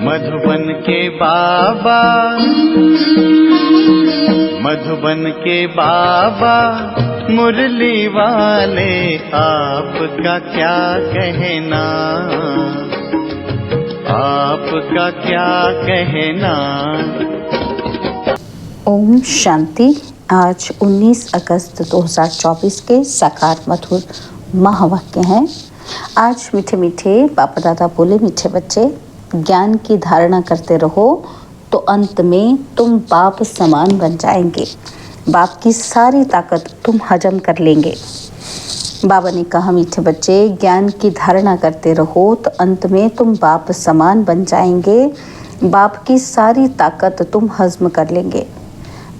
मधुबन के बाबा, मधुबन के बाबा मुरली वाले, आपका क्या कहना, आपका क्या कहना। ओम शांति। आज 19 अगस्त 2024 के साकार मधुर महावाक्य हैं। आज मीठे मीठे बापा दादा बोले, मीठे बच्चे ज्ञान की धारणा करते रहो तो अंत में तुम बाप समान बन जाएंगे। बाप की सारी ताकत तुम हजम कर लेंगे। बाबा ने कहा, मीठे बच्चे ज्ञान की धारणा करते रहो तो अंत में तुम बाप समान बन जाएंगे। बाप की सारी ताकत तुम हजम कर लेंगे।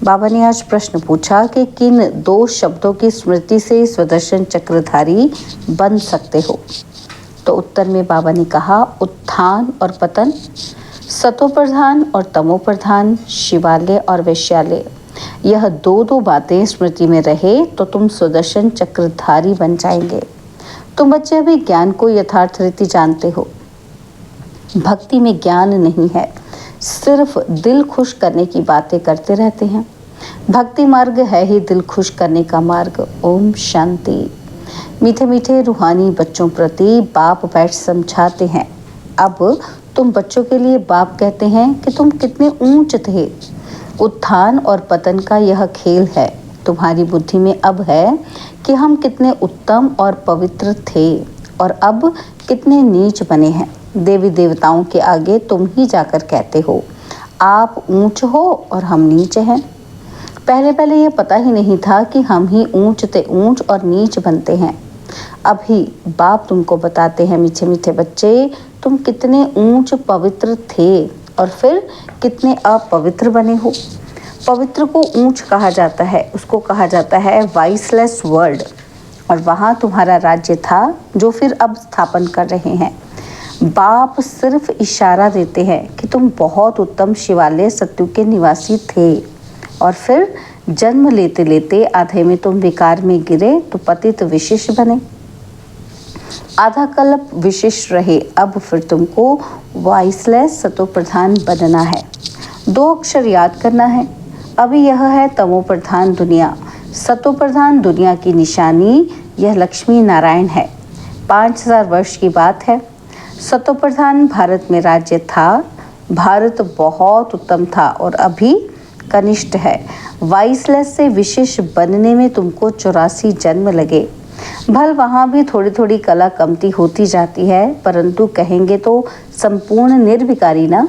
बाबा ने आज प्रश्न पूछा कि किन 2 शब्दों की स्मृति से सुदर्शन चक्रधारी बन सकते हो। तो उत्तर में बाबा ने कहा, उत्थान और पतन, सतो प्रधान और तमो प्रधान, शिवालय और वैश्यालय, यह 2 बातें स्मृति में रहे तो तुम सुदर्शन चक्रधारी बन जाएंगे। तुम बच्चे अभी ज्ञान को यथार्थ रीति जानते हो। भक्ति में ज्ञान नहीं है, सिर्फ दिल खुश करने की बातें करते रहते हैं। भक्ति मार्ग है ही दिल खुश करने का मार्ग। ओम शांति। मीठे मीठे रूहानी बच्चों प्रति बाप बैठ समझाते हैं। अब तुम बच्चों के लिए बाप कहते हैं कि तुम कितने ऊंच थे। उत्थान और पतन का यह खेल है। तुम्हारी बुद्धि में अब है कि हम कितने उत्तम और पवित्र थे और अब कितने नीच बने हैं। देवी देवताओं के आगे तुम ही जाकर कहते हो आप ऊंच हो और हम नीच हैं। पहले पहले ये पता ही नहीं था कि हम ही ऊंच ते ऊंच और नीच बनते हैं। अभी बाप तुमको बताते हैं, मीठे मीठे बच्चे, तुम कितने ऊंच पवित्र थे और फिर कितने अपवित्र बने हो। पवित्र को ऊंच कहा जाता है, उसको कहा जाता है वाइसलेस वर्ल्ड, और वहाँ तुम्हारा राज्य था जो फिर अब स्थापन कर रहे हैं। बाप सिर्फ इशारा देते हैं कि तुम बहुत उत्तम शिवालय सत्यु के निवासी थे और फिर जन्म लेते लेते आधे में तुम विकार में गिरे तो पतित विशिष्ट बने। आधा कल्प विशिष्ट रहे, अब फिर तुमको वाइसलेस सतो प्रधान बनना है। 2 अक्षर याद करना है। अभी यह है तमो प्रधान दुनिया, सतो प्रधान दुनिया की निशानी यह लक्ष्मी नारायण है। 5000 वर्ष की बात है। सतो प्रधान भारत में राज्य था। भारत बहुत उत्तम था और अभी कनिष्ठ है। वाइसलेस से विशेष बनने में तुमको 84 जन्म लगे। भल वहाँ भी थोड़ी थोड़ी कला कमती होती जाती है, परंतु कहेंगे तो संपूर्ण निर्विकारी ना।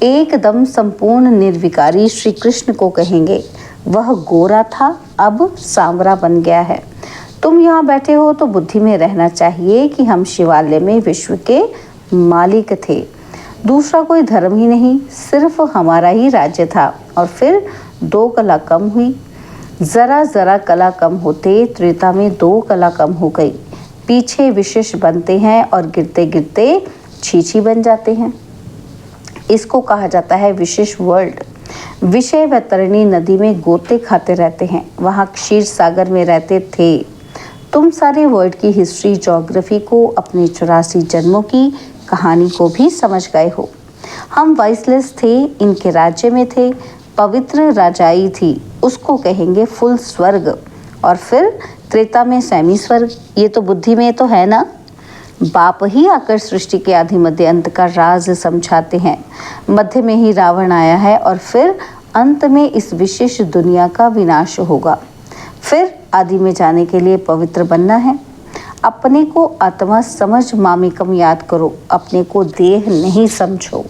एकदम संपूर्ण निर्विकारी श्री कृष्ण को कहेंगे। वह गोरा था, अब सांवरा बन गया है। तुम यहाँ बैठे हो तो बुद्धि में रहना चाहिए कि हम शिवालय में विश्व के मालिक थे। दूसरा कोई धर्म ही नहीं, सिर्फ हमारा ही राज्य था। और फिर 2 कला कम हुई। जरा जरा कला कम होते त्रेता में 2 कला कम हो गई। पीछे विशेष बनते हैं और गिरते गिरते छीछी बन जाते हैं। इसको कहा जाता है विशेष वर्ल्ड। विषय वैतरणी नदी में गोते खाते रहते हैं, वहाँ क्षीर सागर में रहते थे। तुम सारे वर्ल्ड की हिस्ट्री ज्योग्राफी को, अपने 84 जन्मों की कहानी को भी समझ गए हो। हम वाइसलेस थे, इनके राज्य में थे। पवित्र राजाई थी, उसको कहेंगे फुल स्वर्ग, और फिर त्रेता में सेमी स्वर्ग। ये तो बुद्धि में तो है ना। बाप ही आकर सृष्टि के आदि मध्य अंत का राज समझाते हैं। मध्य में ही रावण आया है और फिर अंत में इस विशेष दुनिया का विनाश होगा। फिर आदि में जाने के लिए पवित्र बनना है। अपने को आत्मा समझ मामिकम याद करो, अपने को देह नहीं समझो।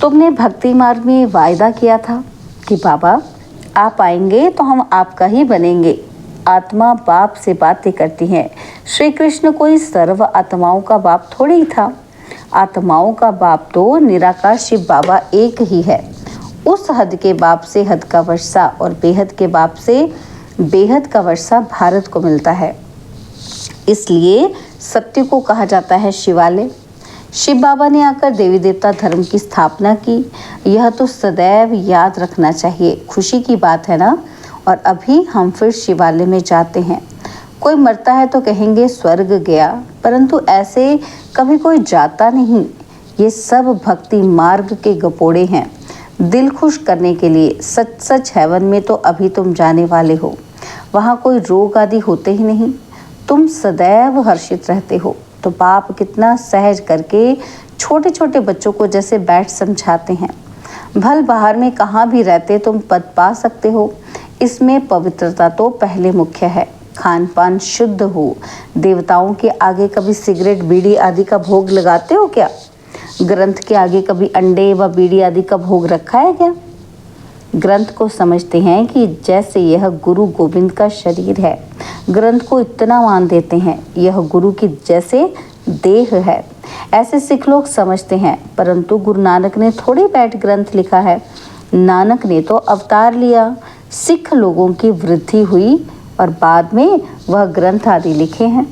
तुमने भक्ति मार्ग में वायदा किया था कि बाबा आप आएंगे तो हम आपका ही बनेंगे। आत्मा बाप से बातें करती है। श्री कृष्ण कोई सर्व आत्माओं का बाप थोड़ी ही था। आत्माओं का बाप तो निराकार शिव बाबा एक ही है। उस हद के बाप से हद का वर्षा और बेहद के बाप से बेहद का वर्षा भारत को मिलता है। इसलिए सत्य को कहा जाता है शिवालय। शिव बाबा ने आकर देवी देवता धर्म की स्थापना की। यह तो सदैव याद रखना चाहिए। खुशी की बात है ना। और अभी हम फिर शिवालय में जाते हैं। कोई मरता है तो कहेंगे स्वर्ग गया, परंतु ऐसे कभी कोई जाता नहीं। ये सब भक्ति मार्ग के गपोड़े हैं। दिल खुश करने के लिए सच सच हेवन में तो अभी तुम जाने वाले हो। वहाँ कोई रोग आदि होते ही नहीं, तुम सदैव हर्षित रहते हो। तो बाप कितना सहज करके छोटे छोटे बच्चों को जैसे बैठ समझाते हैं। भल बाहर में कहाँ भी रहते तुम पद पा सकते हो। इसमें पवित्रता तो पहले मुख्य है। खान पान शुद्ध हो। देवताओं के आगे कभी सिगरेट बीड़ी आदि का भोग लगाते हो क्या? ग्रंथ के आगे कभी अंडे व बीड़ी आदि का भोग रखा है क्या? ग्रंथ को समझते हैं कि जैसे यह गुरु गोविंद का शरीर है, ग्रंथ को इतना मान देते हैं यह गुरु की जैसे देह है। ऐसे सिख लोग समझते हैं, परंतु गुरु नानक ने थोड़ी बैठ ग्रंथ लिखा है। नानक ने तो अवतार लिया, सिख लोगों की वृद्धि हुई और बाद में वह ग्रंथ आदि लिखे हैं।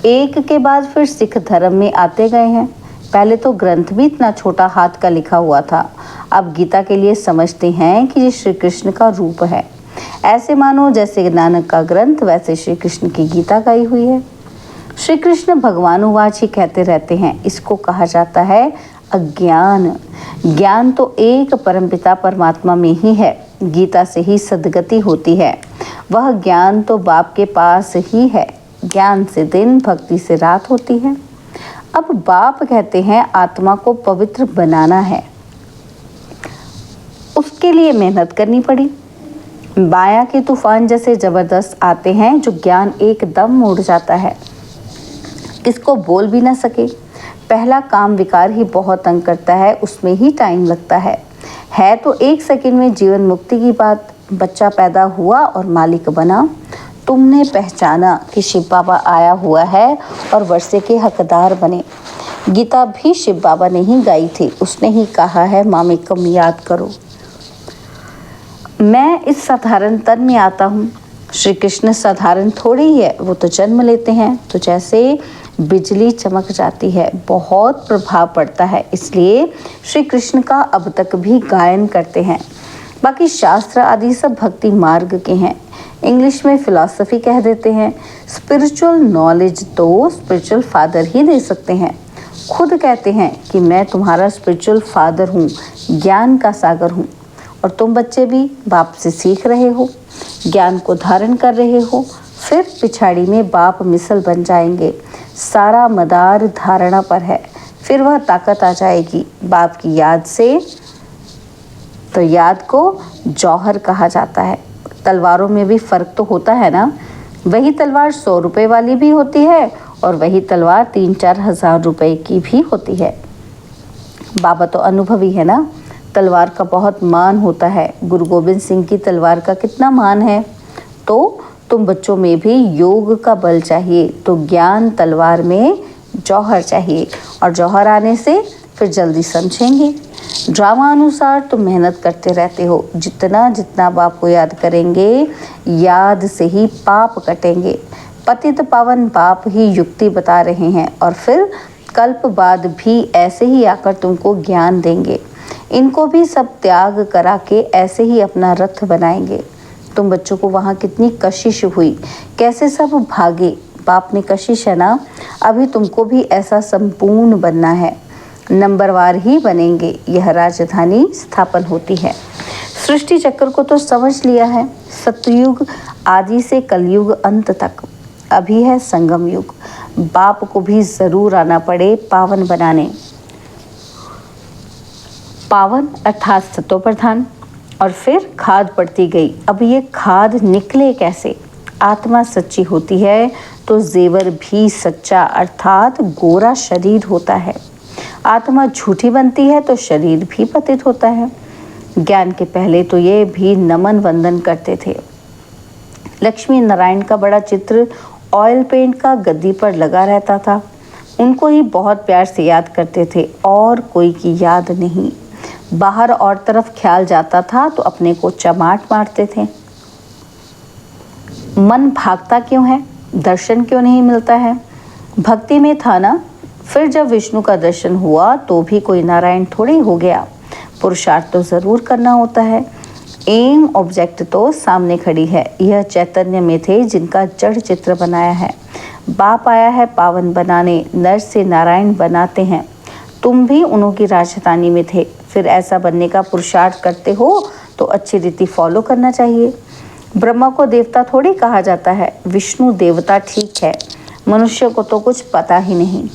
एक के बाद फिर सिख धर्म में आते गए हैं। पहले तो ग्रंथ भी इतना छोटा हाथ का लिखा हुआ था। अब गीता के लिए समझते हैं कि ये श्री कृष्ण का रूप है। ऐसे मानो जैसे नानक का ग्रंथ वैसे श्री कृष्ण की गीता गाई हुई है। श्री कृष्ण भगवानुवाच ही कहते रहते हैं। इसको कहा जाता है अज्ञान। ज्ञान तो एक परमपिता परमात्मा में ही है। गीता से ही सद्गति होती है। वह ज्ञान तो बाप के पास ही है। ज्ञान से दिन, भक्ति से रात होती है। अब बाप कहते हैं आत्मा को पवित्र बनाना है, उसके लिए मेहनत करनी पड़ी। माया के तूफान जैसे जबरदस्त आते हैं जो ज्ञान एकदम मोड़ जाता है, इसको बोल भी ना सके। पहला काम विकार ही बहुत तंग करता है, उसमें ही टाइम लगता है तो 1 सेकंड में जीवन मुक्ति की बात। बच्चा पैदा हुआ और मालिक बना। तुमने पहचाना कि शिव बाबा आया हुआ है और वर्षे के हकदार बने। गीता भी शिव बाबा ने ही गाई थी। उसने ही कहा है मामेकम याद करो। मैं इस साधारण तन में आता हूँ। श्री कृष्ण साधारण थोड़ी ही है, वो तो जन्म लेते हैं तो जैसे बिजली चमक जाती है, बहुत प्रभाव पड़ता है। इसलिए श्री कृष्ण का अब तक भी गायन करते हैं। बाकी शास्त्र आदि सब भक्ति मार्ग के हैं। इंग्लिश में फिलॉसफी कह देते हैं। स्पिरिचुअल नॉलेज तो स्पिरिचुअल फादर ही दे सकते हैं। खुद कहते हैं कि मैं तुम्हारा स्पिरिचुअल फादर हूँ, ज्ञान का सागर हूँ। और तुम बच्चे भी बाप से सीख रहे हो, ज्ञान को धारण कर रहे हो। फिर पिछाड़ी में बाप मिसल बन जाएंगे। सारा मदार धारणा पर है। फिर वह ताकत आ जाएगी बाप की याद से। तो याद को जौहर कहा जाता है। तलवारों में भी फर्क तो होता है ना। वही तलवार 100 रुपए वाली भी होती है और वही तलवार 3-4 हज़ार रुपए की भी होती है। बाबा तो अनुभवी है ना। तलवार का बहुत मान होता है। गुरु गोविंद सिंह की तलवार का कितना मान है। तो तुम बच्चों में भी योग का बल चाहिए, तो ज्ञान तलवार में जौहर चाहिए और जौहर आने से फिर जल्दी समझेंगे। ड्रामा अनुसार तुम मेहनत करते रहते हो। जितना जितना बाप को याद करेंगे, याद से ही पाप कटेंगे। पतित पावन बाप ही युक्ति बता रहे हैं और फिर कल्प बाद भी ऐसे ही आकर तुमको ज्ञान देंगे। इनको भी सब त्याग करा के ऐसे ही अपना रथ बनाएंगे। तुम बच्चों को वहाँ कितनी कशिश हुई, कैसे सब भागे। बाप ने कशिश है ना। अभी तुमको भी ऐसा संपूर्ण बनना है। नंबरवार ही बनेंगे। यह राजधानी स्थापन होती है। सृष्टि चक्र को तो समझ लिया है। सतयुग आदि से कलयुग अंत तक। अभी है संगम युग। बाप को भी जरूर आना पड़े पावन बनाने। पावन अर्थात सतो प्रधान। और फिर खाद पड़ती गई। अब ये खाद निकले कैसे? आत्मा सच्ची होती है तो जेवर भी सच्चा अर्थात गोरा शरीर होता है। आत्मा झूठी बनती है तो शरीर भी पतित होता है। ज्ञान के पहले तो ये भी नमन वंदन करते थे। लक्ष्मी नारायण का बड़ा चित्र ऑयल पेंट का गद्दी पर लगा रहता था। उनको ही बहुत प्यार से याद करते थे और कोई की याद नहीं। बाहर और तरफ ख्याल जाता था तो अपने को चमाट मारते थे। मन भागता क्यों है? दर्शन क्यों नहीं मिलता है? भक्ति में था ना। फिर जब विष्णु का दर्शन हुआ तो भी कोई नारायण थोड़ी हो गया। पुरुषार्थ तो जरूर करना होता है। एम ऑब्जेक्ट तो सामने खड़ी है। यह चैतन्य में थे जिनका जड़ चित्र बनाया है। बाप आया है पावन बनाने, नर से नारायण बनाते हैं। तुम भी उन्हीं की राजधानी में थे, फिर ऐसा बनने का पुरुषार्थ करते हो तो अच्छी रीति फॉलो करना चाहिए। ब्रह्मा को देवता थोड़ी कहा जाता है, विष्णु देवता ठीक है, मनुष्य को तो कुछ पता ही नहीं।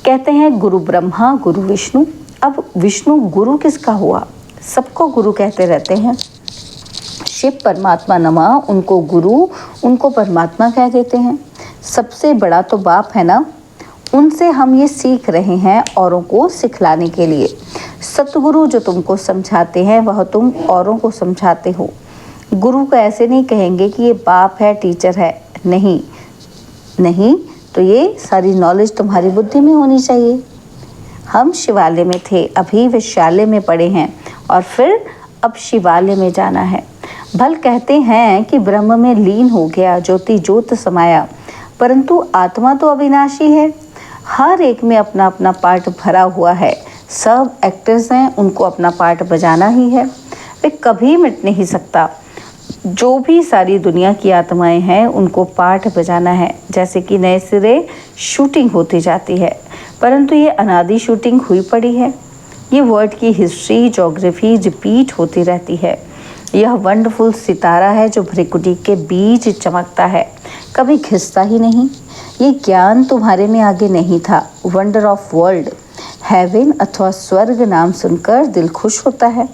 कहते हैं गुरु ब्रह्मा गुरु विष्णु। अब विष्णु गुरु किसका हुआ? सबको गुरु कहते रहते हैं। शिव परमात्मा नमा, उनको गुरु, उनको परमात्मा कह देते हैं। सबसे बड़ा तो बाप है ना, उनसे हम ये सीख रहे हैं औरों को सिखलाने के लिए। सतगुरु जो तुमको समझाते हैं वह तुम औरों को समझाते हो। गुरु को ऐसे नहीं कहेंगे कि ये बाप है, टीचर है, नहीं नहीं, तो ये सारी नॉलेज तुम्हारी बुद्धि में होनी चाहिए। हम शिवालय में थे, अभी विश्यालय में पढ़े हैं और फिर अब शिवालय में जाना है। भल कहते हैं कि ब्रह्म में लीन हो गया, ज्योति ज्योत समाया, परंतु आत्मा तो अविनाशी है। हर एक में अपना अपना पार्ट भरा हुआ है। सब एक्टर्स हैं, उनको अपना पार्ट बजाना ही है, वे कभी मिट नहीं सकता। जो भी सारी दुनिया की आत्माएं हैं उनको पार्ट बजाना है। जैसे कि नए सिरे शूटिंग होती जाती है, परंतु ये अनादि शूटिंग हुई पड़ी है। ये वर्ल्ड की हिस्ट्री ज्योग्राफी रिपीट होती रहती है। यह वंडरफुल सितारा है जो भ्रिकुटी के बीच चमकता है, कभी घिसता ही नहीं। ये ज्ञान तुम्हारे में आगे नहीं था। वंडर ऑफ वर्ल्ड, हेवन अथवा स्वर्ग नाम सुनकर दिल खुश होता है।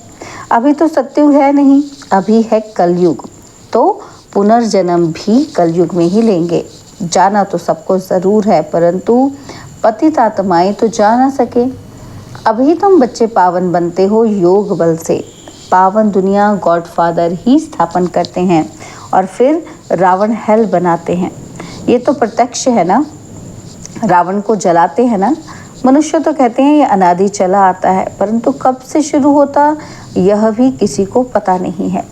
अभी तो सत्युग है नहीं, अभी है कलयुग, तो पुनर्जन्म भी कलयुग में ही लेंगे। जाना तो सबको ज़रूर है, परंतु पतित आत्माएं तो जा ना सके। अभी तुम बच्चे पावन बनते हो योग बल से। पावन दुनिया गॉडफादर ही स्थापन करते हैं और फिर रावण हेल बनाते हैं। ये तो प्रत्यक्ष है ना, रावण को जलाते हैं ना। मनुष्य तो कहते हैं ये अनादि चला आता है, परंतु कब से शुरू होता यह भी किसी को पता नहीं है।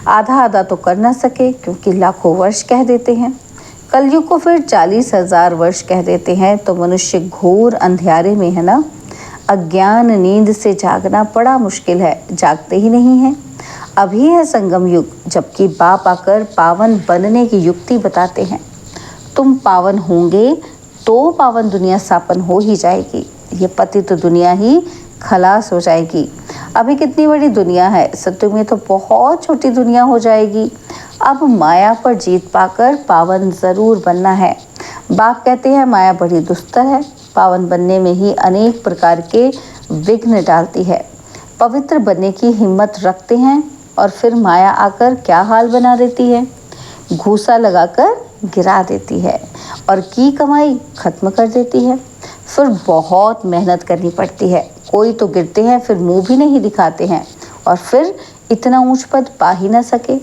आधा आधा तो कर ना सके, क्योंकि लाखों वर्ष कह देते हैं। कलयुग को फिर 40,000 वर्ष कह देते हैं, तो मनुष्य घोर अंधियारे में है ना। अज्ञान नींद से जागना बड़ा मुश्किल है, जागते ही नहीं है। अभी है संगम युग, जबकि बाप आकर पावन बनने की युक्ति बताते हैं। तुम पावन होंगे तो पावन दुनिया स्थापन हो ही जाएगी। ये पतित दुनिया ही खलास हो जाएगी। अभी कितनी बड़ी दुनिया है, सत्युग में तो बहुत छोटी दुनिया हो जाएगी। अब माया पर जीत पाकर पावन जरूर बनना है। बाप कहते हैं माया बड़ी दुस्तर है, पावन बनने में ही अनेक प्रकार के विघ्न डालती है। पवित्र बनने की हिम्मत रखते हैं और फिर माया आकर क्या हाल बना देती है, घूसा लगाकर गिरा देती है और की कमाई खत्म कर देती है। फिर बहुत मेहनत करनी पड़ती है। कोई तो गिरते हैं फिर मुंह भी नहीं दिखाते हैं और फिर इतना ऊंच पद पा ही ना सके।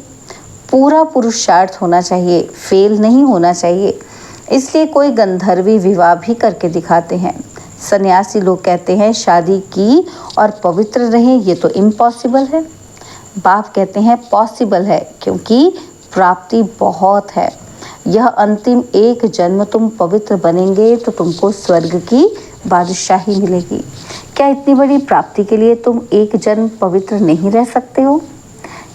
पूरा पुरुषार्थ होना चाहिए, फेल नहीं होना चाहिए। इसलिए कोई गंधर्वी विवाह भी करके दिखाते हैं। सन्यासी लोग कहते हैं शादी की और पवित्र रहें, ये तो इम्पॉसिबल है। बाप कहते हैं पॉसिबल है, क्योंकि प्राप्ति बहुत है। यह अंतिम एक जन्म तुम पवित्र बनेंगे तो तुमको स्वर्ग की बादशाही मिलेगी। क्या इतनी बड़ी प्राप्ति के लिए तुम एक जन्म पवित्र नहीं रह सकते हो?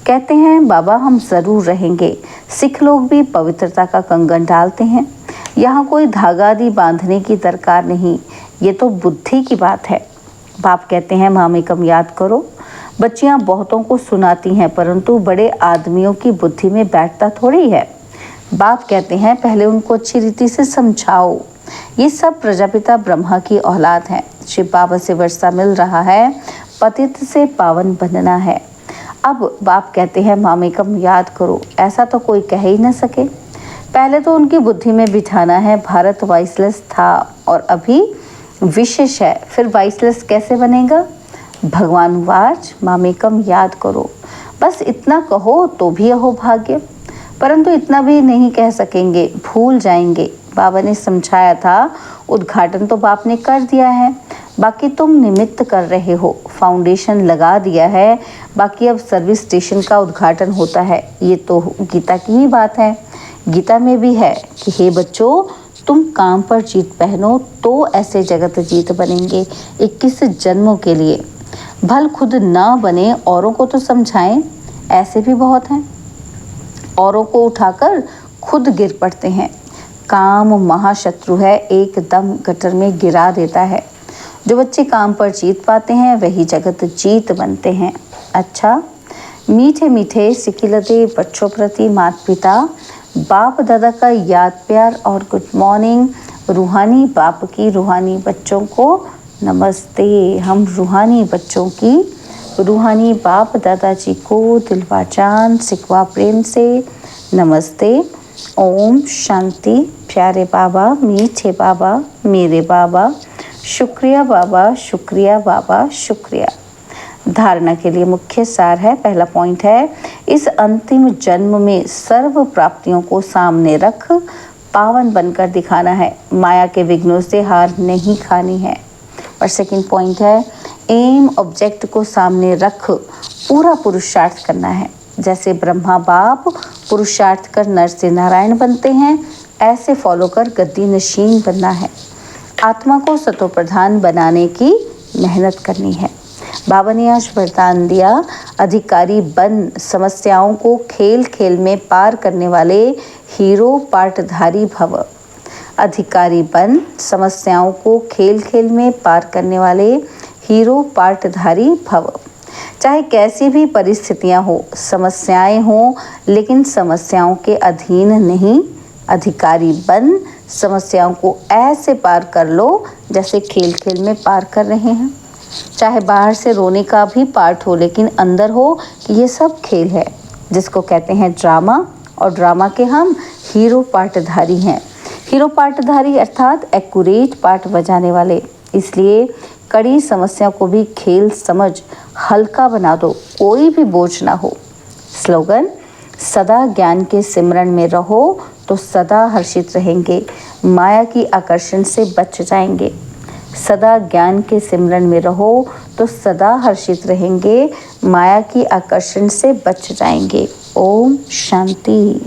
कहते हैं बाबा हम ज़रूर रहेंगे। सिख लोग भी पवित्रता का कंगन डालते हैं। यहाँ कोई धागा आदि बांधने की दरकार नहीं, ये तो बुद्धि की बात है। बाप कहते हैं मामेकम याद करो। बच्चियाँ बहुतों को सुनाती हैं, परंतु बड़े आदमियों की बुद्धि में बैठता थोड़ी है। बाप कहते हैं पहले उनको अच्छी रीति से समझाओ। ये सब प्रजापिता ब्रह्मा की औलाद हैं। शिव बाबा से वर्षा मिल रहा है, पतित से पावन बनना है। अब बाप कहते हैं मामेकम याद करो। ऐसा तो कोई कह ही न सके। पहले तो उनकी बुद्धि में बिठाना है भारत वाइसलेस था और अभी विशेष है, फिर वाइसलेस कैसे बनेगा? भगवान वाच मामेकम याद करो। बस इतना कहो तो भी अहो भाग्य, परंतु इतना भी नहीं कह सकेंगे, भूल जाएंगे। बाबा ने समझाया था, उद्घाटन तो बाप ने कर दिया है, बाकी तुम निमित्त कर रहे हो। फाउंडेशन लगा दिया है, बाकी अब सर्विस स्टेशन का उद्घाटन होता है। ये तो गीता की ही बात है। गीता में भी है कि हे बच्चों तुम काम पर जीत पहनो तो ऐसे जगत जीत बनेंगे 21 जन्मों के लिए। भल खुद ना बने औरों को तो समझाएं, ऐसे भी बहुत हैं। औरों को उठाकर खुद गिर पड़ते हैं। काम महाशत्रु है, एकदम गटर में गिरा देता है। जो बच्चे काम पर जीत पाते हैं वही जगत जीत बनते हैं। अच्छा, मीठे मीठे सिकिलते बच्चों प्रति माता पिता बाप दादा का याद प्यार और गुड मॉर्निंग। रूहानी बाप की रूहानी बच्चों को नमस्ते। हम रूहानी बच्चों की रूहानी बाप दादाजी को दिलवा जान सिकवा प्रेम से नमस्ते। ओम शांति। प्यारे बाबा, मीठे बाबा, मेरे बाबा, शुक्रिया बाबा, शुक्रिया बाबा, शुक्रिया। धारणा के लिए मुख्य सार है। पहला पॉइंट है, इस अंतिम जन्म में सर्व प्राप्तियों को सामने रख पावन बनकर दिखाना है। माया के विघ्नों से हार नहीं खानी है। और सेकंड पॉइंट है, एम ऑब्जेक्ट को सामने रख पूरा पुरुषार्थ करना है। जैसे ब्रह्मा बाप पुरुषार्थ कर नर से नारायण बनते हैं, ऐसे फॉलो कर गद्दी नशीन बनना है। आत्मा को सतो प्रधान बनाने की मेहनत करनी है। बाबा ने आज वरदान दिया, अधिकारी बन समस्याओं को खेल खेल में पार करने वाले हीरो पार्टधारी भव। अधिकारी बन समस्याओं को खेल खेल में पार करने वाले हीरो पार्टधारी भव। चाहे कैसी भी परिस्थितियां हो, समस्याएं हो, लेकिन समस्याओं के अधीन नहीं। अधिकारी बन समस्याओं को ऐसे पार कर लो जैसे खेल खेल में पार कर रहे हैं। चाहे बाहर से रोने का भी पार्ट हो, लेकिन अंदर हो कि ये सब खेल है, जिसको कहते हैं ड्रामा। और ड्रामा के हम हीरो पार्टधारी हैं। हीरो पार्टधारी अर्थात एक्यूरेट पार्ट बजाने वाले। इसलिए कड़ी समस्या को भी खेल समझ हल्का बना दो, कोई भी बोझ ना हो। स्लोगन, सदा ज्ञान के सिमरन में रहो तो सदा हर्षित रहेंगे, माया की आकर्षण से बच जाएंगे। सदा ज्ञान के सिमरन में रहो तो सदा हर्षित रहेंगे, माया की आकर्षण से बच जाएंगे। ओम शांति।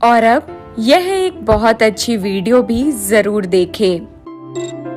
और अब यह एक बहुत अच्छी वीडियो भी जरूर देखें।